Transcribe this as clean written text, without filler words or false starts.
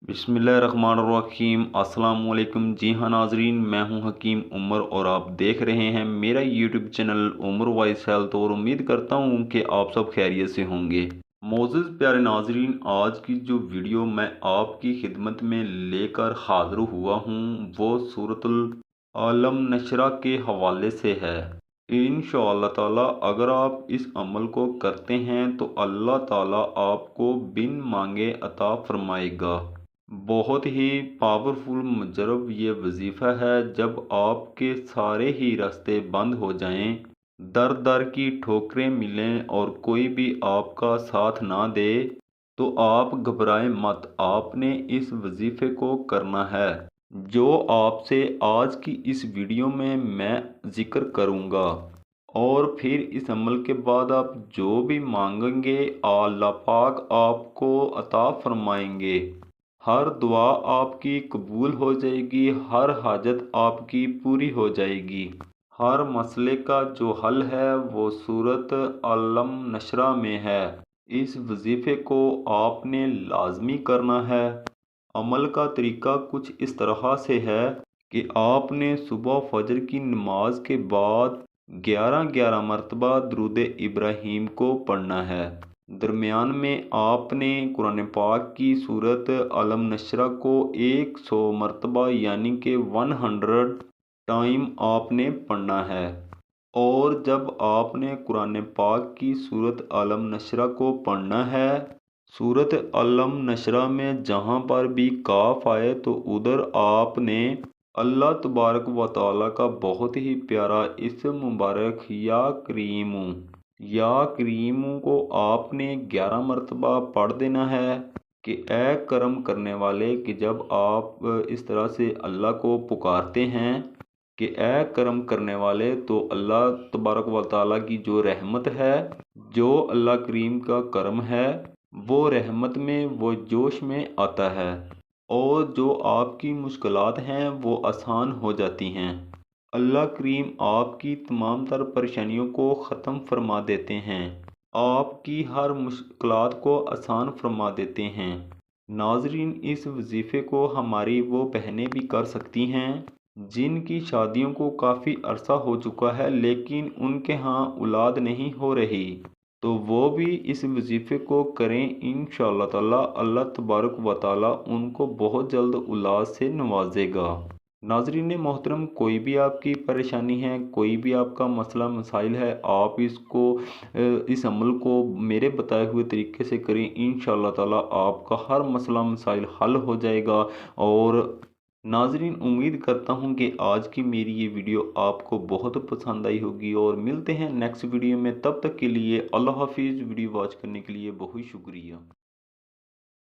बिस्मिल्लाहिर्रहमानिर्रहीम। अस्सलाम वालेकुम। जी हाँ नाजरीन, मैं हूँ हकीम उमर और आप देख रहे हैं मेरा YouTube channel Umar voice health. और उम्मीद करता हूँ कि आप सब खैरियत से होंगे। मोअज़्ज़ज़ प्यारे नाजरीन, आज की जो वीडियो मैं आपकी खिदमत में लेकर हाज़िर हुआ हूँ वो सूरतुल आलम नशरा के हवाले से है। इंशाअल्लाह ताला अगर आप इस अमल को करते हैं तो अल्लाह ताला आपको बिन मांगे अता फरमाएगा। बहुत ही पावरफुल मुजरब ये वजीफ़ा है। जब आपके सारे ही रास्ते बंद हो जाएं, दर दर की ठोकरें मिलें और कोई भी आपका साथ ना दे, तो आप घबराएं मत। आपने इस वजीफ़े को करना है जो आपसे आज की इस वीडियो में मैं ज़िक्र करूँगा। और फिर इस अमल के बाद आप जो भी मांगेंगे अल्लाह पाक आपको अता फरमाएंगे। हर दुआ आपकी कबूल हो जाएगी, हर हाजत आपकी पूरी हो जाएगी। हर मसले का जो हल है वो सूरत अलम नशरा में है। इस वजीफ़े को आपने लाजमी करना है। अमल का तरीका कुछ इस तरह से है कि आपने सुबह फजर की नमाज के बाद 11-11 मरतबा दुरूद इब्राहीम को पढ़ना है। दरमियान में आपने कुरान पाक की सूरत अलम नशरा को 100 मरतबा यानी कि 100 टाइम आपने पढ़ना है। और जब आपने कुरान पाक की सूरत अलम नशरा को पढ़ना है, सूरत अलम नशरा में जहाँ पर भी काफ आए तो उधर आपने अल्लाह तबारक व तआला का बहुत ही प्यारा इस्म मुबारक या करीमू को आपने 11 मरतबा पढ़ देना है कि ए करम करने वाले। कि जब आप इस तरह से अल्लाह को पुकारते हैं कि ए करम करने वाले, तो अल्लाह तबारक व तआला की जो रहमत है, जो अल्लाह करीम का करम है, वो रहमत में वो जोश में आता है और जो आपकी मुश्किलात हैं वो आसान हो जाती हैं। अल्लाह करीम आपकी तमाम तर परेशानियों को ख़त्म फरमा देते हैं, आपकी हर मुश्किलात को आसान फरमा देते हैं। नाजरीन, इस वजीफ़े को हमारी वो बहनें भी कर सकती हैं जिनकी शादियों को काफ़ी अरसा हो चुका है लेकिन उनके यहाँ औलाद नहीं हो रही, तो वो भी इस वजीफ़े को करें। इंशाअल्लाह ताला अल्लाह तबारक व तआला उनको बहुत जल्द औलाद से नवाजेगा। नाज़रीन मोहतरम, कोई भी आपकी परेशानी है, कोई भी आपका मसला मसाइल है, आप इस अमल को मेरे बताए हुए तरीके से करें। इंशाअल्लाह ताला आपका हर मसला मसाइल हल हो जाएगा। और नाज़रीन, उम्मीद करता हूँ कि आज की मेरी ये वीडियो आपको बहुत पसंद आई होगी और मिलते हैं नेक्स्ट वीडियो में। तब तक के लिए अल्लाह हाफिज़। वीडियो वॉच करने के लिए बहुत शुक्रिया।